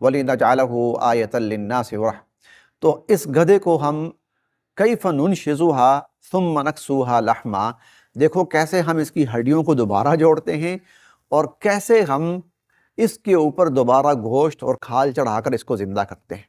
وَلِنَجْعَلَهُ آیَةً لِلنَّاسِ تو اس گدھے کو ہم کیف ننشزها ثم نکسوها لحما، دیکھو کیسے ہم اس کی ہڈیوں کو دوبارہ جوڑتے ہیں اور کیسے ہم اس کے اوپر دوبارہ گوشت اور کھال چڑھا کر اس کو زندہ کرتے ہیں۔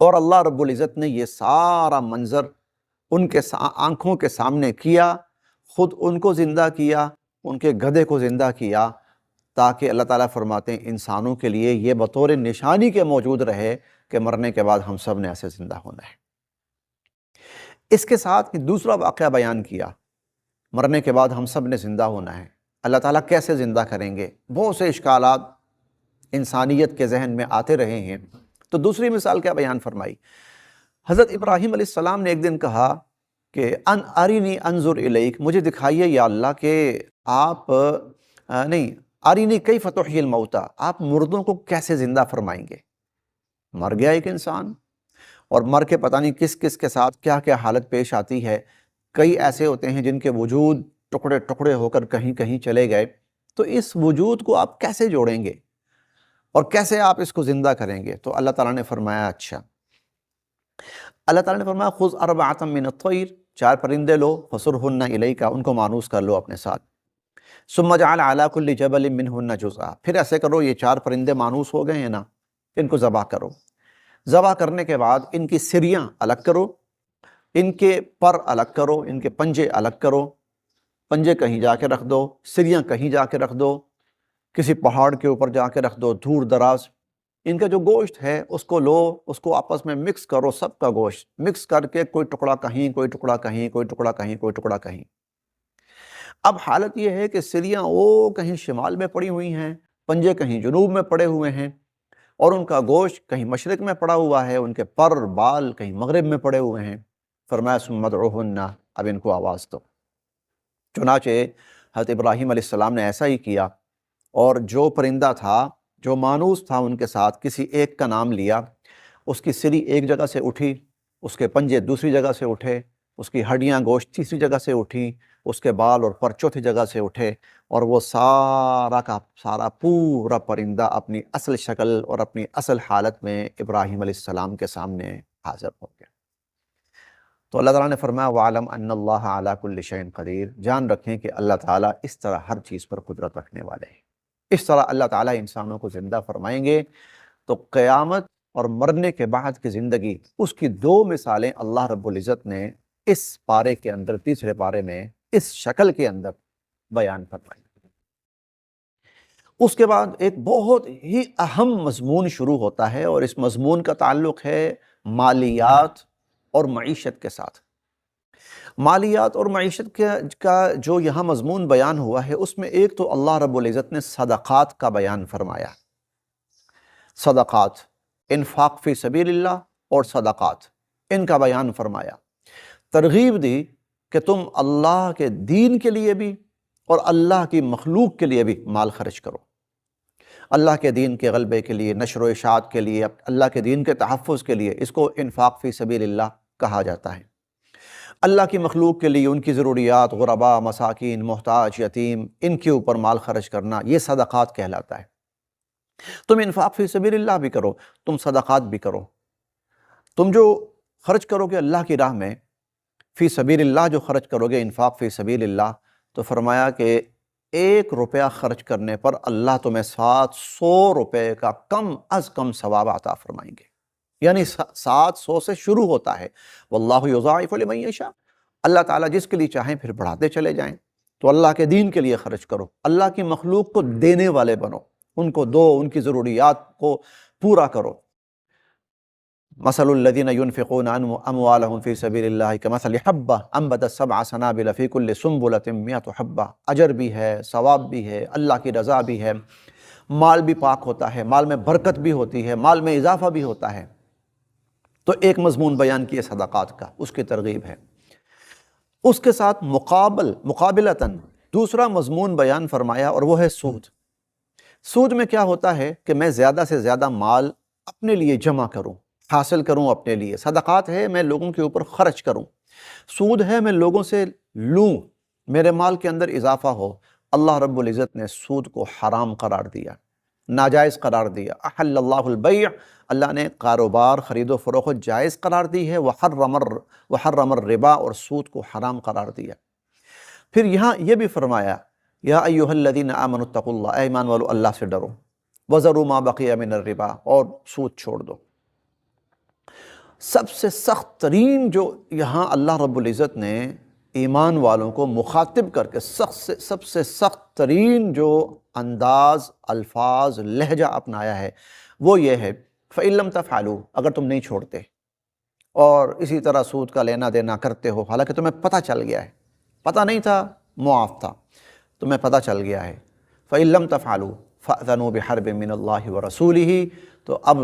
اور اللہ رب العزت نے یہ سارا منظر ان کے آنکھوں کے سامنے کیا، خود ان کو زندہ کیا، ان کے گدھے کو زندہ کیا، تاکہ اللہ تعالیٰ فرماتے ہیں انسانوں کے لیے یہ بطور نشانی کے موجود رہے کہ مرنے کے بعد ہم سب نے ایسے زندہ ہونا ہے۔ اس کے ساتھ دوسرا واقعہ بیان کیا، مرنے کے بعد ہم سب نے زندہ ہونا ہے، اللہ تعالیٰ کیسے زندہ کریں گے؟ بہت سے اشکالات انسانیت کے ذہن میں آتے رہے ہیں، تو دوسری مثال کیا بیان فرمائی؟ حضرت ابراہیم علیہ السلام نے ایک دن کہا کہ ان ارینی انظر الیک، مجھے دکھائیے یا اللہ کہ آپ نہیں ارینی کیف تحیی الموتى، آپ مردوں کو کیسے زندہ فرمائیں گے؟ مر گیا ایک انسان، اور مر کے پتہ نہیں کس کس کے ساتھ کیا کیا حالت پیش آتی ہے، کئی ایسے ہوتے ہیں جن کے وجود ٹکڑے ٹکڑے ہو کر کہیں کہیں چلے گئے، تو اس وجود کو آپ کیسے جوڑیں گے اور کیسے آپ اس کو زندہ کریں گے؟ تو اللہ تعالیٰ نے فرمایا اچھا، اللہ تعالیٰ نے فرمایا خذ اربعۃ من الطیر، 4 پرندے لو، فصرہن الیک، ان کو مانوس کر لو اپنے ساتھ، ثم اجعل علی کل جبل منہن جزءا، پھر ایسے کرو یہ 4 پرندے مانوس ہو گئے ہیں نا، ان کو ذبح کرو، ذبح کرنے کے بعد ان کی سریاں الگ کرو، ان کے پر الگ کرو، ان کے پنجے الگ کرو، پنجے کہیں جا کے رکھ دو، سریاں کہیں جا کے رکھ دو، کسی پہاڑ کے اوپر جا کے رکھ دو دور دراز، ان کا جو گوشت ہے اس کو لو، اس کو آپس میں مکس کرو، سب کا گوشت مکس کر کے کوئی ٹکڑا کہیں، کوئی ٹکڑا کہیں، کوئی ٹکڑا کہیں، کوئی ٹکڑا کہیں۔ اب حالت یہ ہے کہ سریاں وہ کہیں شمال میں پڑی ہوئی ہیں، پنجے کہیں جنوب میں پڑے ہوئے ہیں، اور ان کا گوشت کہیں مشرق میں پڑا ہوا ہے، ان کے پر بال کہیں مغرب میں پڑے ہوئے ہیں۔ فرمایا ثم ادعوہن، اب ان کو آواز دو۔ چنانچہ حضرت ابراہیم علیہ السلام نے ایسا ہی کیا، اور جو پرندہ تھا جو مانوس تھا ان کے ساتھ کسی ایک کا نام لیا، اس کی سری ایک جگہ سے اٹھی، اس کے پنجے دوسری جگہ سے اٹھے، اس کی ہڈیاں گوشت تیسری جگہ سے اٹھی، اس کے بال اور پر چوتھی جگہ سے اٹھے، اور وہ سارا کا سارا پورا پرندہ اپنی اصل شکل اور اپنی اصل حالت میں ابراہیم علیہ السلام کے سامنے حاضر ہو گیا۔ تو اللہ تعالیٰ نے فرمایا وَعَلَمْ أَنَّ اللَّهَ عَلَى كُلِّ شَيْءٍ قَدِيرٌ، جان رکھیں کہ اللہ تعالیٰ اس طرح ہر چیز پر قدرت رکھنے والے ہیں۔ اس طرح اللہ تعالیٰ انسانوں کو زندہ فرمائیں گے، تو قیامت اور مرنے کے بعد کی زندگی، اس کی 2 مثالیں اللہ رب العزت نے اس پارے کے اندر، تیسرے پارے میں اس شکل کے اندر بیان فرمائی۔ اس کے بعد ایک بہت ہی اہم مضمون شروع ہوتا ہے، اور اس مضمون کا تعلق ہے مالیات اور معیشت کے ساتھ۔ مالیات اور معیشت کا جو یہاں مضمون بیان ہوا ہے، اس میں ایک تو اللہ رب العزت نے صدقات کا بیان فرمایا، صدقات، انفاق فی سبیل اللہ اور صدقات، ان کا بیان فرمایا، ترغیب دی کہ تم اللہ کے دین کے لیے بھی اور اللہ کی مخلوق کے لیے بھی مال خرچ کرو، اللہ کے دین کے غلبے کے لیے، نشر و اشاعت کے لیے، اللہ کے دین کے تحفظ کے لیے، اس کو انفاق فی سبیل اللہ کہا جاتا ہے۔ اللہ کی مخلوق کے لیے، ان کی ضروریات، غرباء، مساکین، محتاج، یتیم، ان کے اوپر مال خرچ کرنا، یہ صدقات کہلاتا ہے۔ تم انفاق فی سبیل اللہ بھی کرو، تم صدقات بھی کرو، تم جو خرچ کرو گے اللہ کی راہ میں، فی سبیل اللہ جو خرچ کرو گے، انفاق فی سبیل اللہ، تو فرمایا کہ 1 روپیہ خرچ کرنے پر اللہ تمہیں 700 روپے کا کم از کم ثواب عطا فرمائیں گے، یعنی 700 سے شروع ہوتا ہے۔ واللہ یضاعف لمن یشاء، اللہ تعالیٰ جس کے لیے چاہیں پھر بڑھاتے چلے جائیں۔ تو اللہ کے دین کے لیے خرچ کرو، اللہ کی مخلوق کو دینے والے بنو، ان کو دو، ان کی ضروریات کو پورا کرو۔ مثل الذین ينفقون اموالهم فی سبیل اللہ کمثل حبہ انبتت 7 سنابل فی کل سنبلۃ 100 حبہ، اجر بھی ہے، ثواب بھی ہے، اللہ کی رضا بھی ہے، مال بھی پاک ہوتا ہے، مال میں برکت بھی ہوتی ہے، مال میں اضافہ بھی ہوتا ہے۔ تو ایک مضمون بیان کیا صدقات کا، اس کی ترغیب ہے۔ اس کے ساتھ مقابلتاً دوسرا مضمون بیان فرمایا، اور وہ ہے سود۔ سود میں کیا ہوتا ہے کہ میں زیادہ سے زیادہ مال اپنے لیے جمع کروں، حاصل کروں اپنے لیے۔ صدقات ہے میں لوگوں کے اوپر خرچ کروں، سود ہے میں لوگوں سے لوں، میرے مال کے اندر اضافہ ہو۔ اللہ رب العزت نے سود کو حرام قرار دیا۔ ناجائز قرار دیا۔ احل اللہ البیع، اللہ نے کاروبار خرید و فروخت جائز قرار دی ہے، وحرم الربا، اور سود کو حرام قرار دیا۔ پھر یہاں یہ بھی فرمایا یا ایھا الذین آمنوا اتقوا اللہ، اے ایمان والو اللہ سے ڈرو، وذروا ما بقی من الربا، اور سود چھوڑ دو۔ سب سے سخت ترین جو یہاں اللہ رب العزت نے ایمان والوں کو مخاطب کر کے سب سے سخت ترین جو انداز، الفاظ، لہجہ اپنایا ہے وہ یہ ہے فَإِن لَمْ تَفْعَلُوا، اگر تم نہیں چھوڑتے اور اسی طرح سود کا لینا دینا کرتے ہو، حالانکہ تمہیں پتہ چل گیا ہے، پتہ نہیں تھا معاف تھا، تمہیں پتہ چل گیا ہے، فَإِن لَمْ تَفْعَلُوا فَأْذَنُوا بِحَرْبٍ مِّنَ اللَّهِ وَرَسُولِهِ، تو اب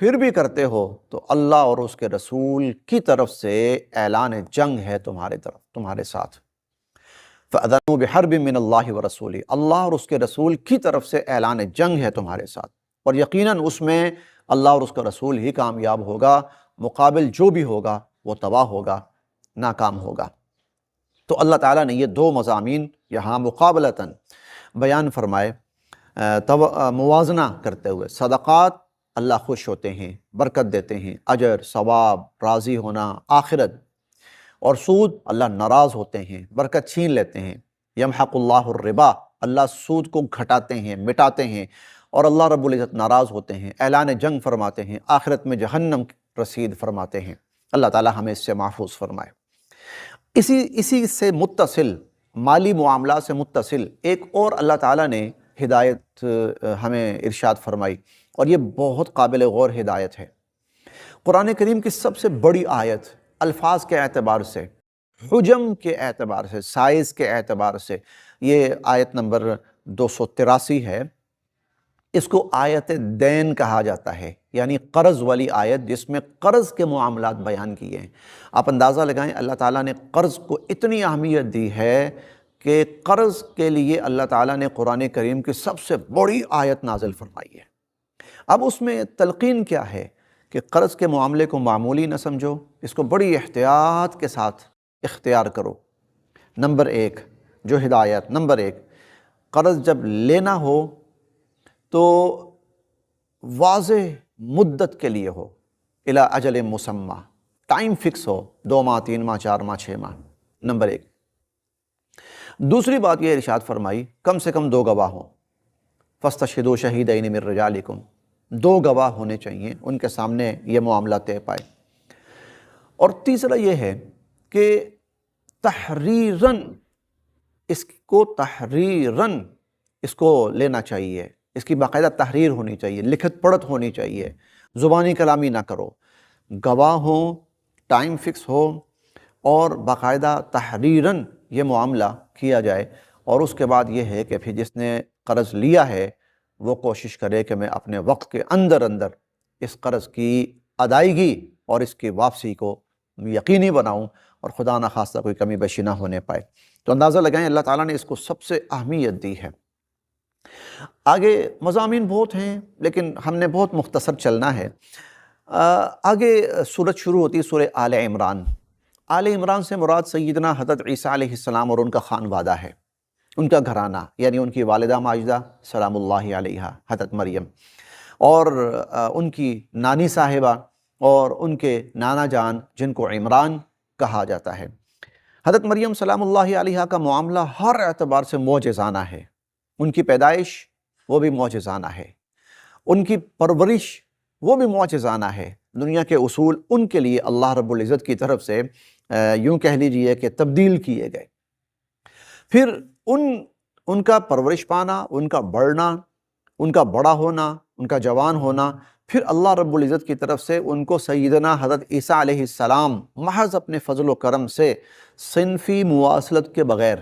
پھر بھی کرتے ہو تو اللہ اور اس کے رسول کی طرف سے اعلان جنگ ہے تمہارے ساتھ۔ فَأَذَنُوا بِحَرْبٍ مِّنَ اللَّهِ وَرَسُولِهِ، اللہ اور اس کے رسول کی طرف سے اعلان جنگ ہے تمہارے ساتھ، اور یقیناً اس میں اللہ اور اس کا رسول ہی کامیاب ہوگا، مقابل جو بھی ہوگا وہ تباہ ہوگا، ناکام ہوگا۔ تو اللہ تعالیٰ نے یہ دو مضامین یہاں مقابلتاً بیان فرمائے، موازنہ کرتے ہوئے۔ صدقات اللہ خوش ہوتے ہیں، برکت دیتے ہیں، اجر، ثواب، راضی ہونا، آخرت، اور سود اللہ ناراض ہوتے ہیں، برکت چھین لیتے ہیں۔ یمحق اللہ الربا، اللہ سود کو گھٹاتے ہیں، مٹاتے ہیں، اور اللہ رب العزت ناراض ہوتے ہیں، اعلان جنگ فرماتے ہیں، آخرت میں جہنم رسید فرماتے ہیں۔ اللہ تعالیٰ ہمیں اس سے محفوظ فرمائے۔ اسی سے متصل، مالی معاملات سے متصل ایک اور اللہ تعالیٰ نے ہدایت ہمیں ارشاد فرمائی، اور یہ بہت قابل غور ہدایت ہے۔ قرآن کریم کی سب سے بڑی آیت، الفاظ کے اعتبار سے، حجم کے اعتبار سے، سائز کے اعتبار سے، یہ آیت نمبر 283 ہے۔ اس کو آیت دین کہا جاتا ہے، یعنی قرض والی آیت، جس میں قرض کے معاملات بیان کیے ہیں۔ آپ اندازہ لگائیں، اللہ تعالیٰ نے قرض کو اتنی اہمیت دی ہے کہ قرض کے لیے اللہ تعالیٰ نے قرآن کریم کی سب سے بڑی آیت نازل فرمائی ہے۔ اب اس میں تلقین کیا ہے کہ قرض کے معاملے کو معمولی نہ سمجھو، اس کو بڑی احتیاط کے ساتھ اختیار کرو۔ نمبر ایک جو ہدایت، نمبر ایک، قرض جب لینا ہو تو واضح مدت کے لیے ہو، الی اجل مسمی، ٹائم فکس ہو، 2 ماہ، 3 ماہ، 4 ماہ، 6 ماہ، نمبر ایک۔ دوسری بات یہ ارشاد فرمائی کم سے کم 2 گواہ ہوں، فاستشہدوا شہیدین من رجالکم، 2 گواہ ہونے چاہیے، ان کے سامنے یہ معاملہ طے پائے۔ اور تیسرا یہ ہے کہ تحریراً اس کو لینا چاہیے، اس کی باقاعدہ تحریر ہونی چاہیے، لکھت پڑھت ہونی چاہیے، زبانی کلامی نہ کرو، گواہ ہوں، ٹائم فکس ہو، اور باقاعدہ تحریراً یہ معاملہ کیا جائے۔ اور اس کے بعد یہ ہے کہ پھر جس نے قرض لیا ہے وہ کوشش کرے کہ میں اپنے وقت کے اندر اس قرض کی ادائیگی اور اس کی واپسی کو یقینی بناؤں، اور خدا نخواستہ کوئی کمی بیشی نہ ہونے پائے۔ تو اندازہ لگائیں اللہ تعالیٰ نے اس کو سب سے اہمیت دی ہے۔ آگے مضامین بہت ہیں لیکن ہم نے بہت مختصر چلنا ہے۔ آگے سورت شروع ہوتی ہے سورہ آل عمران۔ آل عمران سے مراد سیدنا حضرت عیسیٰ علیہ السلام اور ان کا خانوادہ ہے، ان کا گھرانہ، یعنی ان کی والدہ ماجدہ سلام اللہ علیہا حضرت مریم، اور ان کی نانی صاحبہ، اور ان کے نانا جان جن کو عمران کہا جاتا ہے۔ حضرت مریم سلام اللہ علیہا کا معاملہ ہر اعتبار سے معجزانہ ہے۔ ان کی پیدائش وہ بھی معجزانہ ہے، ان کی پرورش وہ بھی معجزانہ ہے۔ دنیا کے اصول ان کے لیے اللہ رب العزت کی طرف سے یوں کہہ لیجئے کہ تبدیل کیے گئے۔ پھر ان کا پرورش پانا، ان کا بڑھنا، ان کا بڑا ہونا، ان کا جوان ہونا، پھر اللہ رب العزت کی طرف سے ان کو سیدنا حضرت عیسیٰ علیہ السلام محض اپنے فضل و کرم سے صنفی مواصلت کے بغیر،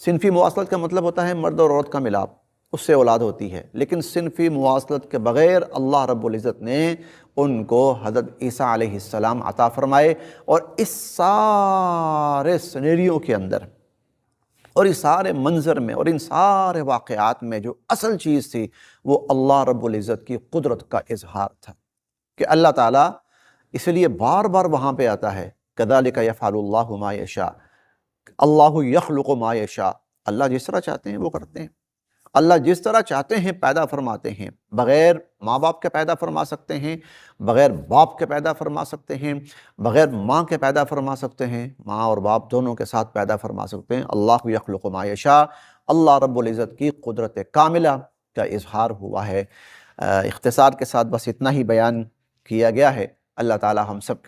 صنفی مواصلت کا مطلب ہوتا ہے مرد اور عورت کا ملاپ، اس سے اولاد ہوتی ہے، لیکن صنفی مواصلت کے بغیر اللہ رب العزت نے ان کو حضرت عیسیٰ علیہ السلام عطا فرمائے۔ اور اس سارے سینیریو کے اندر، اور اس سارے منظر میں، اور ان سارے واقعات میں جو اصل چیز تھی وہ اللہ رب العزت کی قدرت کا اظہار تھا، کہ اللہ تعالیٰ اس لیے بار بار وہاں پہ آتا ہے کذالک یفعل اللہ ما یشاء، اللہ یخلق ما یشاء، اللہ جس طرح چاہتے ہیں وہ کرتے ہیں۔ اللہ جس طرح چاہتے ہیں پیدا فرماتے ہیں، بغیر ماں باپ کے پیدا فرما سکتے ہیں، بغیر باپ کے پیدا فرما سکتے ہیں، بغیر ماں کے پیدا فرما سکتے ہیں، ماں اور باپ دونوں کے ساتھ پیدا فرما سکتے ہیں۔ اللہ یخلق ما یشاء، اللہ رب العزت کی قدرت کاملہ کا اظہار ہوا ہے۔ اختصار کے ساتھ بس اتنا ہی بیان کیا گیا ہے۔ اللہ تعالی ہم سب